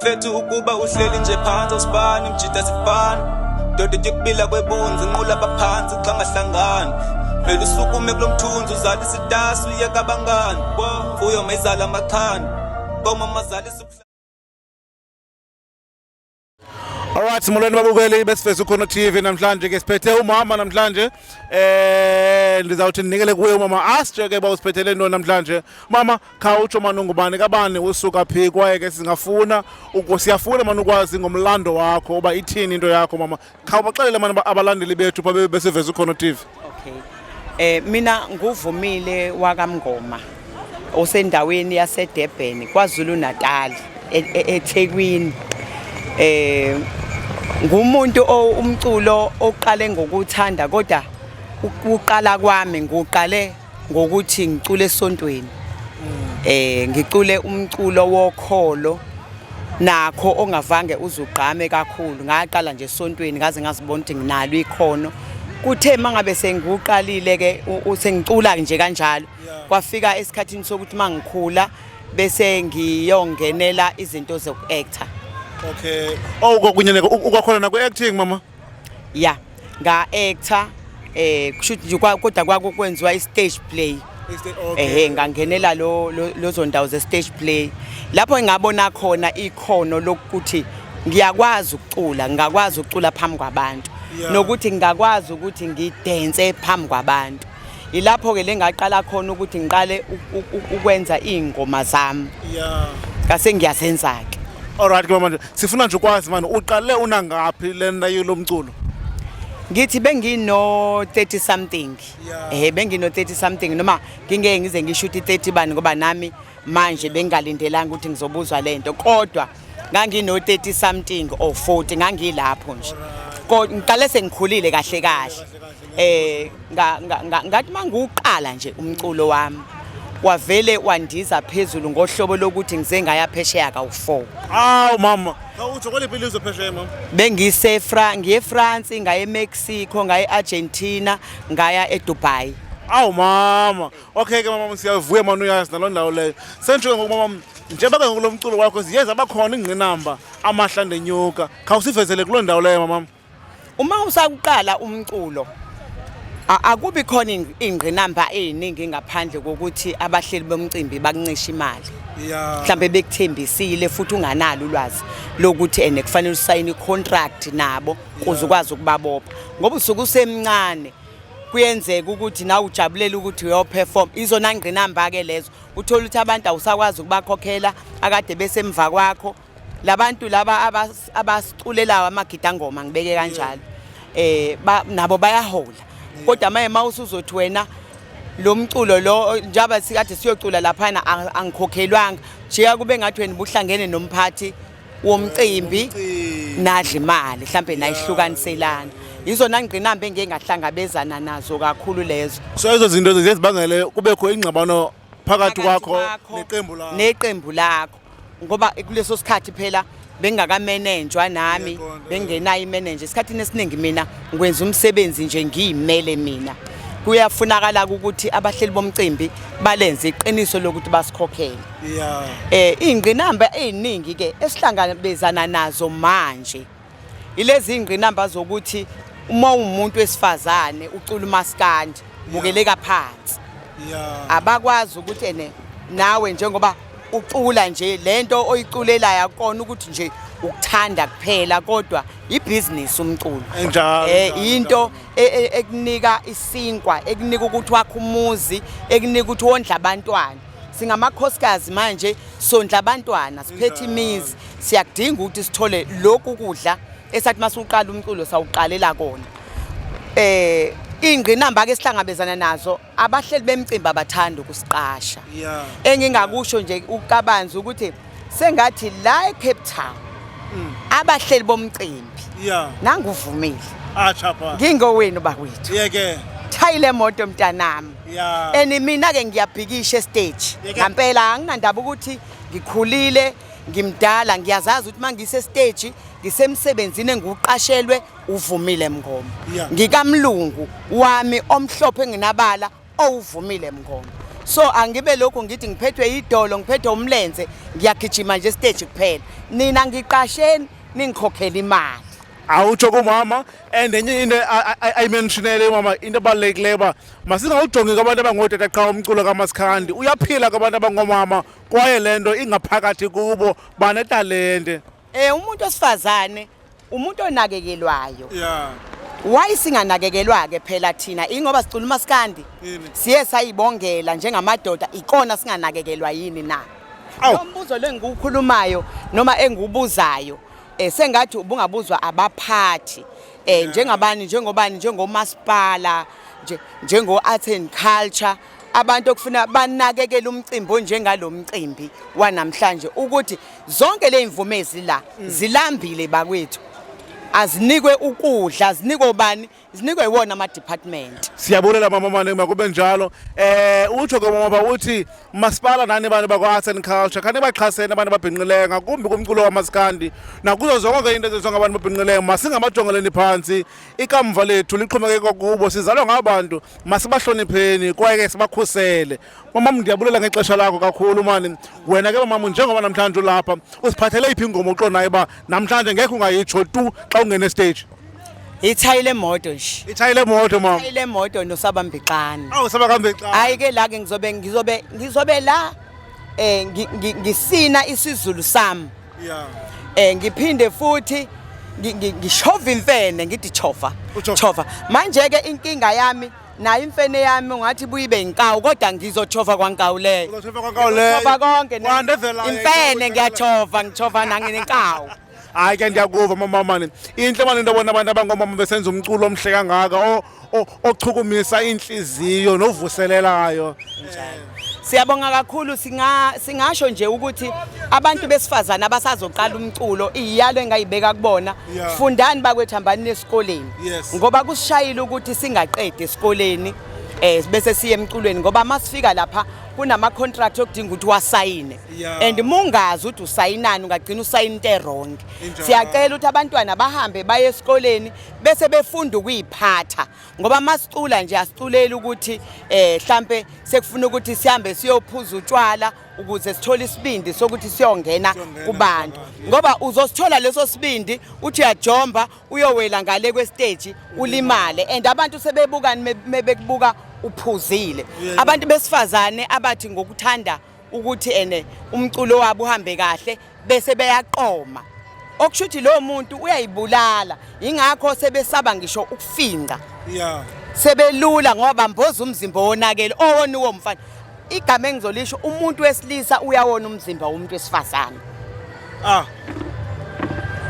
Fethu ukuba uhleli nje phansi usibani mjida sifana Dodo yekubila kwebunzi nqula baphansi xa ngahlangani Vele usukume kulomthunzi uzala isitasi uyeka abangani Fuyo mayizala amakhani Koma mazala isibhla Alright, simulweni babukeli besifeza ukhona TV namhlanje ke siphethe umama namhlanje ndizawuthi ndinikele kuye umama asitshe ke bawusiphethele ntoni namhlanje mama khawutsho mani ungubani kabani usuka phi kwaye ke siyafuna mani ukwazi ngomlando wakho uba ithini into yakho mama khawubaxelele mani abalandeli bethu pha besifeza ukhona TV. Okay, mina nguvumile wakamngoma osendaweni yaseDurban kwaZulu Natal eThekwini. Ngumuntu umculo oqale ngokuthanda kodwa ukuqala kwami nguqale ngokuthi ngicule esontweni. Ngicule umculo wokholo nakho ongavange uzugqame kakhulu ngaqala nje esontweni ngaze ngazibona ukuthi nginalo ikhono. Kuthe mangabe sengiqalile ke usengicula nje kanjalo kwafika esikhathini sokuthi mangikhula bese ngiyongenela izinto zokuactor. Okay. Kunyeneka ukwakhona na ku-acting mama? Yeah, nga-actor kushuthi nje kodwa kwakwenziwa i-stage play. Ngangenela lozo ndawo ze-stage play. Lapho ngingabona khona ikhono lokuthi ngiyakwazi ukucula phambi kwabantu. Nokuthi ngingakwazi ukuthi ngidance phambi kwabantu. Ilapho ke lengaqala khona ukuthi ngiqale ukwenza ingoma zami. Yeah. Kase ngiyasenza ke. Alright mama sifuna nje ukwazi manje uqale unangaphi lena yilomculo? Ngithi bengino 30 something. Bengino 30 something noma ngingeke ngize ngishuthi 30 bani ngoba nami manje bengalindelanga ukuthi ngizobuzwa lento kodwa ngangino 30 something or 40 ngangilapho nje. Kodwa ngiqale sengikhulile kahle kahle. Ngathi manguqala nje umculo wami wavele wandiza phezulu ngohlobo lokuthi ngize ngaya phesheya ka4. Awu mama, awuthi kweliphi ilizwe phesheya mama? Ngiye France, ngaye Mexico, ngaye Argentina, ngaya eDubai. Awu mama. Okay ke mama siyavuya manje uyazi nalo ndawo leyo. Sentsho ngomama njengoba ke ngolomculo wakho siyeza bakhona ingqinamba amahlande enyuka. Khawusivezele kulo ndawo leyo mama. Uma usaqala umculo akubi khona ingqinamba eziningi ngaphandle kokuthi abahleli bomcimbi bakuncisha imali. Mhlambe bekuthembisile futhi unganalo ulwazi lokuthi kufanele usayine icontract nabo kuze ukwazi ukubabopha. Ngoba usuku usemncane kuyenzeka ukuthi nawe ujabulela ukuthi uyoperform izona ngqinamba ke lezo uthola ukuthi abantu awusakwazi ukubakhokhela akade besemva kwakho. Labantu laba abasiculelayo amagidangoma ngibeke kanjalo nabo bayahola. Kodwa manje mawusuzothi wena lo mculo lo njaba sikade siyocula lapha angikhokhelwanga nje kube ngathi wena ubuhlangene nomphathi womcimbi nadla imali mhlambe nayihlukaniselana. Izona ngqinamba engeke ngahlangabezana nazo kakhulu lezo. So izo zinto zezibangele kubekho ingxabano phakathi kwakho neqembu lakho ngoba kuleso sikhathi phela bengakamanejwa nami bengenayo imanager isikhathini esiningi mina ngikwenza umsebenzi nje ngiyimele mina. Kuyafunakala ukuthi abahleli bomcimbi balenze iqiniso lokuthi basikhokhele. Ingqinamba eziningi ke esihlangabezana nazo manje ilezi ingqinamba zokuthi uma umuntu wesifazane ucula umaskandi bukeleka phansi. Abakwazi ukuthi nawe njengoba ucula nje lento oyiculelayo akona ukuthi nje ukuthanda kuphela kodwa ibusiness umculo. Into ekunika isinkwa ekunika ukuthi wakhe umuzi ekunika ukuthi wondla abantwana. Singamakhosikazi manje sondla abantwana siphethe imizi siyakudinga ukuthi sithole lokhu kudla esathi masuqala umculo sawuqalela kona. Ingqinamba ke sihlangabezana nazo abahleli bemcimbi abathanda ukusiqasha. Engingakusho nje ukabanzi ukuthi sengathi la eCape Town abahleli bomcimbi nanguvumile chapha ngingowenu bakwethu yeke thayile moto mntanami mina ke ngiyabhikisha estage ngempela anginandaba ukuthi ngikhulile ngimdala ngiyazazi ukuthi mangise stage ngisemsebenzini engiqashelwe uvumile Mngoma ngikamlungu wami omhlophe nginabala owuvumile Mngoma. so angibe lokho ngithi ngiphethwe idolo ngiphethwe umlenze ngiyagijima nje stage kuphela nina ngiqasheni ningikhokhela imali. Awutsho kumama and enye into ayimentionele mama into ebalulekileyo uba masingawujongi kwabantu abangootata qha umculo kaMaskandi uyaphila kwabantu abangomama kwaye le nto ingaphakathi kubo banetalente. Umuntu osifazane umuntu onakekelwayo. Yeah. Why singanakekelwa ke phela thina ingoba sicula uMaskandi siye sayibongela njengamadoda ikona singanakekelwa yini na? Lo mbuzo lengikukhulumayo noma engubuzayo sengathi ubungabuzwa abaphathi njengobani njengomasipala njengo Arts and Culture abantu okufuna banakekele umcimbi onjengalomcimbi wanamhlanje ukuthi zonke le imvumezi la zilambile bakwethu azinikwe ukudla azinikwe bani zinikwe iwona ama department. Siyabulela mama mane makube njalo utsho ke mama uthi masipala nani abantu bakwa Arts and Culture khane baxhasene abantu ababhinqileyo ngakumbi kumculo waMaskandi nakuzo zonke into ezizonke abantu ababhinqileyo masingamajongeleni phansi ikamva lethu liqhubekeke kubo sizalwa ngabantu masibahlonipheni kwaye ke sibakhusele. Mama ndiyabulela ngexesha lakho kakhulu mani wena ke mama njengoba namhlanje ulapha usiphathele iphi ingoma uqonayo ba namhlanje ngeke ungayitsho tu xa ungene stage. Ithayile moto nje. Ithayile moto mama. Ithayile moto noSabambixana. Awu Sabambixana. Hayi ke la ke ngizobe la ngisina isiZulu sami. Yeah. Ngiphinde futhi ngishova imfene ngithi chova. Manje ke inkinga yami nayo imfene yami ungathi buyibe inkawu kodwa ngizotshova kwaNkawu leyo. Uzotshova kwaNkawu leyo. Chova konke imfene ngiyachova nangenkawu. Hayi ke ndiyakuva mama mani inhle manje into bona abantu abangomama besenza umculo omhle kangaka ochukumisa inhliziyo novuselelayo. Siyabonga kakhulu singasho nje ukuthi abantu besifazana abasazoqala umculo iyalo engayibeka kubona fundani bakwethu hambani esikoleni ngoba kusishayile ukuthi singaqede esikoleni bese siye emculweni ngoba masifika lapha kunama contract okudinga ukuthi wasayine and mungazi ukuthi usayinani ungagcina usayina into wrong. Siyacela ukuthi abantwana bahambe baye esikoleni bese befunda ukuyiphatha ngoba masicula nje asiculela ukuthi mhlambe sekufuna ukuthi sihambe siyophuza utshwala ukuze sithole isibindi sokuthi siyongena kubantu ngoba uzosithola leso sibindi uthi uyajomba uyowela ngale kwe stage ulimale and abantu sebebukani mebekubuka uphuzile. Abantu besifazane abathi ngokuthanda ukuthi umculo wabo uhambe kahle bese beyaqoma okushuthi lo muntu uyayibulala ingakho sebesaba ngisho ukufinqa. Sebelula ngoba mboza umzimba wonakele owona uwomfana igama engizolisho umuntu wesilisa uyawona umzimba womuntu wesifazane.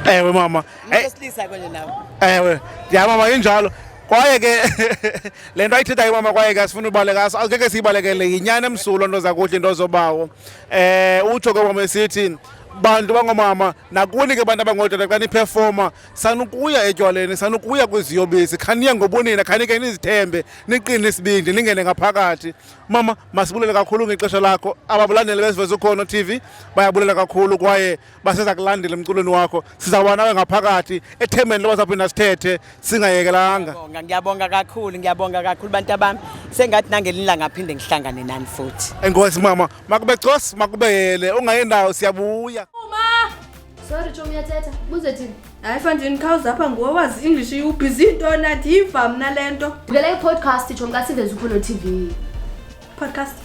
Ewe mama wesilisa kwenye nawo ewe ya mama injalo kwaye ke lento ayithethayo mama kwaye ke sifuna ubaleka ngeke siyibalekele inyana emsulo into zakuhle into zobawo utsho ke mama esithi bantu bangomama nakuni ke bantu abangootata xa niperforma sanukuya etywaleni sanukuya kwiziyobisi khaniye ngobunina khanike nizithembe niqine isibindi ningene ngaphakathi. Mama masibulele kakhulu ngexesha lakho ababulandeli beSiveza Ukhono TV bayabulela kakhulu kwaye baseza kulandela emculweni wakho sizawuba nawe ngaphakathi ethembeni loba saphinda sithethe singayekelanga. Ngiyabonga kakhulu bantu abami sengathi nangelinla ngaphinde ngihlangane nani futhi. Enkosi mama makube Gcos makubeyele ungayendawo siyabuya. Sorry Chomi yathetha buze thini? Hayi mfandini khawuza apha nguwe wazi English ubusy into nathi iva mina lento. Ngile podcast Chomi kaSiveza Ukhono TV. Podcast?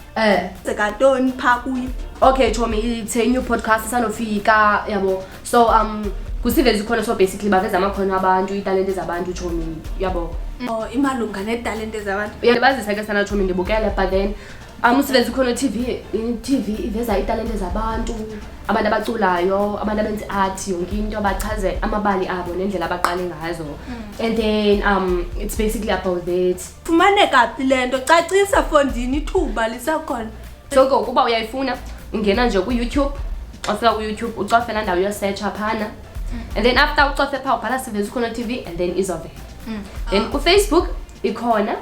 Sekantoni pha kuyi. Okay Chomi it's a new podcast sanofika yabo. So kuSiveza Ukhono so basically baveza amakhono abantu italente zabantu Chomi yabo. Imalunga netalente zabantu. Uyabazisa ke sana Chomi ngibukele but then uSiveza Ukhono TV iveza italente zabantu abantu abaculayo abantu abenza art yonke into abachaze amabali abo nendlela abaqale ngazo and then it's basically about that. Fumaneka phi lento cacisa fondini ithuba lisakhona. So kuba uyayifuna ungena nje ku YouTube ufika ku YouTube ucofe la ndawo yo search aphana and then after ucofe pha ubhala Siveza Ukhono TV and then izovela. Then ku Facebook ikhona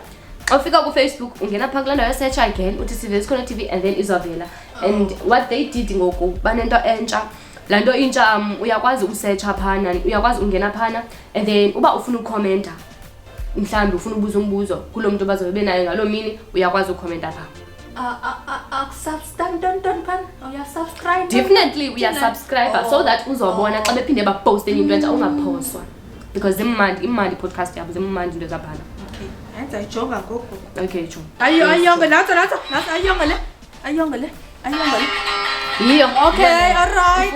ufika ku Facebook ungena pha kula ndawo yo search again uthi Siveza Ukhono TV and then izovela. And what they did ngoku banento entsha lanto intsha uyakwazi usearch aphana uyakwazi ungena phana and then uba ufuna ucomment mhlambi ufuna ubuza umbuzo kulo muntu bazobe nayo ngalo mini uyakwazi ucomment apha Subscribe pan. Uya subscribe. Definitely uya subscribe so that uzobona xa bephinde baposte into entsha ungaphoswa. Because imandi podcast yabo zimandi into zaphana. Okay. Enza ijonga ngoku. Okay, Joe. Ayonge nazo ayonge le. Yiyo. Okay, all right.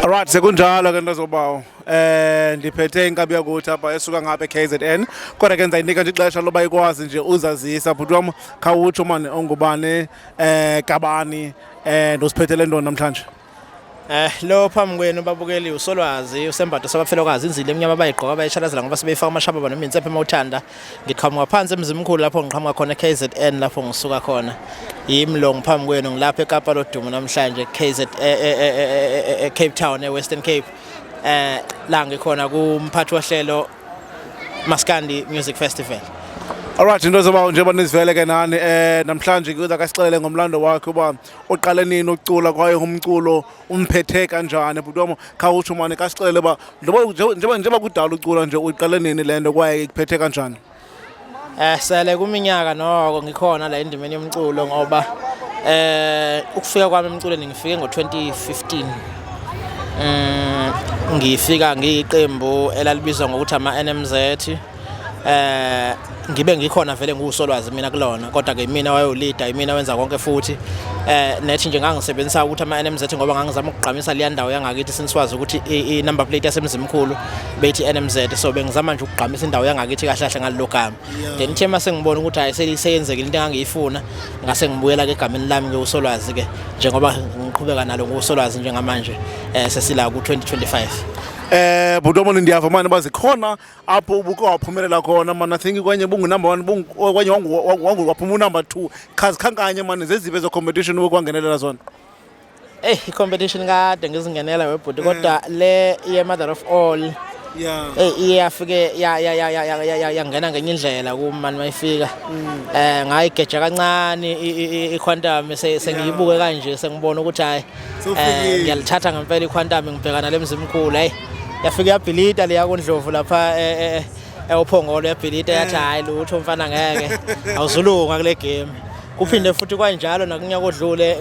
Alright, sekunjalo ke ntozobawo. Ndiphethe inkabi yakuthi apha esuka ngapha eKZN. Kodwa ke ndizayinika nje ixesha loba ikwazi nje uzazisa bhuti wam khawutsho mani ongubani kabani ndosiphethele ntoni namhlanje. Lo phambi kwenu babukeli uSolwazi usembatho sabafelokazi inzile emnyama abayigqoka abayishalazela ngoba sebeyifaka amashaba nomintsephe emawuthanda ngiqhamuka phansi emzimkhulu lapho ngiqhamuka khona eKZN lapho ngisuka khona yimlong phambi kwenu ngilapha eKapa lodumo namhlanje Cape Town eWestern Cape la ngikhona kumphathi wohlelo Maskandi Music Festival. Alright, into zobawo njengoba nizivele ke nani namhlanje kuza kasixelele ngomlando wakhe uba uqale nini ukucula kwaye umculo umphethe kanjani bhuti wami khawutsho mani kasixelele uba njengoba kudala ucula nje uqale nini lento kwaye ikuphethe kanjani. Sele kuminyaka noko ngikhona la endimeni yomculo ngoba ukufika kwami emculweni ngifike ngo2015 ngifika ngiyiqembu elalibizwa ngokuthi ama-NMZ ngibe ngikhona vele nguSolwazi mina kulona kodwa ke mina wayolida mina wenza konke futhi nethi nje ngangisebenzisa ukuthi ama-NMZ ngoba ngangizama ukugqamisa leya ndawo yangakithi siniswazi ukuthi i-number plate yasemzimkhulu bethi NMZ so bengizama nje ukugqamisa indawo yangakithi kahle kahle ngalelo gama then ithe mase ngibona ukuthi hayi seyenzekile into engangiyifuna ngase ngibuyela ke egameni lami ke uSolwazi ke njengoba ngiqhubeka nalo nguSolwazi njengamanje sesila ku2025. Bhuti wami ndiyava mani bazikhona apho ubuke waphumelela khona mani I think kwenye bungu number 1 kwenye wangu waphuma number 2 khazikhankanye mani zeziphe zo competition ukwangenelela zona. I-competition kade ngizingenela webhuti kodwa le ye-mother of all iyafike yangena ngenye indlela kumani mayifika ngayigeja kancane iquantum sengiyibuke kanje sengibona ukuthi hayi ngiyalithatha ngempela iquantum ngibhekana lemzimkhulu hayi yafika yabhilita leya kondlovu lapha eUphongolo yabhilita yathi hayi lutho mfana ngeke awuzulunga kule game kuphinde futhi kwanjalo nakunyaka odlule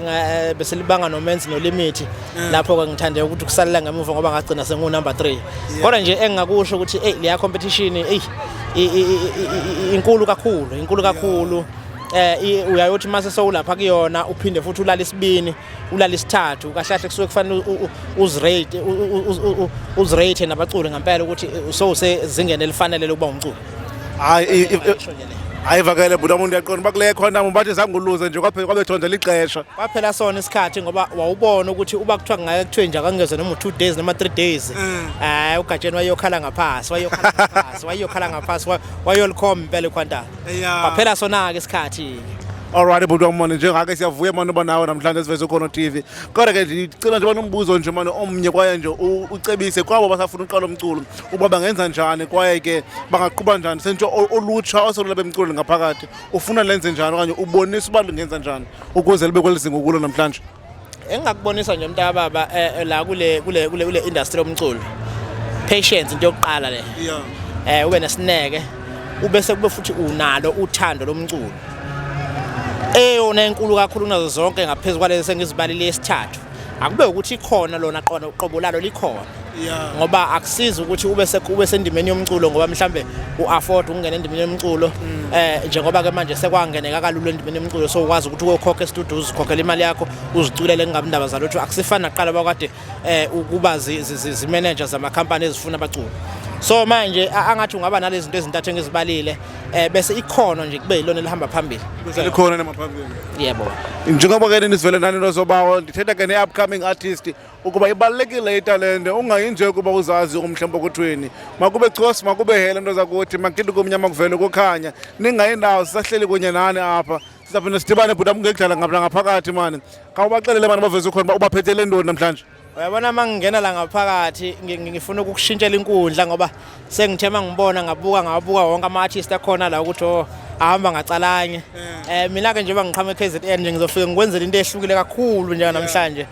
bese libanga nomenzi no limit lapho ke ngithande ukuthi kusalela ngemuva ngoba ngagcina sengu number 3 kodwa nje engingakusho ukuthi leya competition inkulu kakhulu uyayothi mase sowulapha kuyona uphinde futhi ulala isibini ulala isithathu kahle kusuke kufanele uzrate nabaculi ngempela ukuthi usezingene elifanele lokuba umculo. Ayivakele bhuti wami ndiyaqonda bakule khona bathi zanguluze nje kwabethonza lixesha kwaphela sona isikhathi ngoba wawubona ukuthi uba kuthiwa ngeke kuthiwe nje akangeze noma 2 days noma 3 days uGajeni wayokhala ngaphasi wayolikhoma impela iquantum kwaphela sona ke isikhathi. Alright bhuti wami mani njengake siyavuya mani uba nawe namhlanje siveze khona TV kodwa ke ndicela nje banombuzo nje mani omnye kwaye nje ucebise kwabo basafuna uqala umculo uba bangenza njani kwaye ke bangaqhuba njani sentsho olutsha osolula bemculo ngaphakathi ufuna lenze njani okanye ubonisa uba lingenza njani ukuze libe kwelizinga kulo namhlanje. Engakubonisa nje mntakababa la kule industry yomculo patience into yokuqala le ube nesineke ubese kube futhi unalo uthando lomculo eyona enkulu kakhulu kunazo zonke ngaphezulu kwalezi sengizibalile esithathu akube ukuthi ikhona lona qobo lalo likhona ngoba akusiza ukuthi ube sendimeni yomculo ngoba mhlambe uafford ukungena endimeni yomculo njengoba ke manje sekwangeneka kalula endimeni yomculo so ukwazi ukuthi uyokhokha estudio uzikhokhela imali yakho uziculele ngabindaba zalutho akusifana naqala bakade ukuba zi-managers zama company ezifuna abaculi so manje angathi ungaba nalezi zinto ezintathu engizibalile bese ikhono nje kube yilona elihamba phambili bese likhona nemaphambili. Yebo Njengoba ke nisivele nani nozobawo ndithetha ke ne-upcoming artist ukuba ibalulekile italente ungayinje kuba uzazi umhlamba kuthweni makube Khosi makube Hela into zakuthi makithi kumnyama kuvele kukhanya ningayindawo sisahleli kunye nani apha sizaphinda sidibane bhuti wami ngekudlala ngaphakathi mani khawubaxelele mani baveze khona ubaphethele ntoni namhlanje. Uyabona mangingena la ngaphakathi ngifuna ukukushintshela inkundla ngoba sengithema ngibona ngabuka wonke ama-artist akhona la ukuthi ahamba ngacalanye. Mina ke njengoba ngiqhamuka eKZN nje ngizofika ngikwenzela into ehlukile kakhulu njenga namhlanje.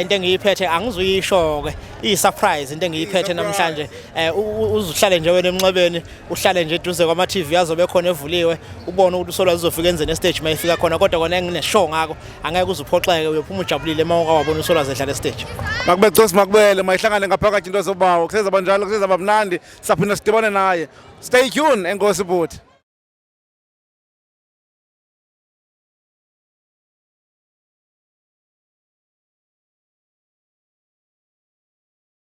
Into engiyiphethe angizuyisho ke i-surprise into engiyiphethe namhlanje. Uzuhlale nje wena emnxebeni uhlale nje eduze kwama TV azobe khona evuliwe ubone ukuthi uSolwazi uzofika enzeni stage mayifika khona kodwa kona engineshow ngako angeke uzuphoxeke uyophuma ujabulile uma wabona uSolwazi edlala stage. Makube Gcosi Makubele mayihlangane ngaphakathi into zobawo kusezaba njalo kusezaba mnandi saphinda sidibane naye. Stay tuned enkosi bhuti.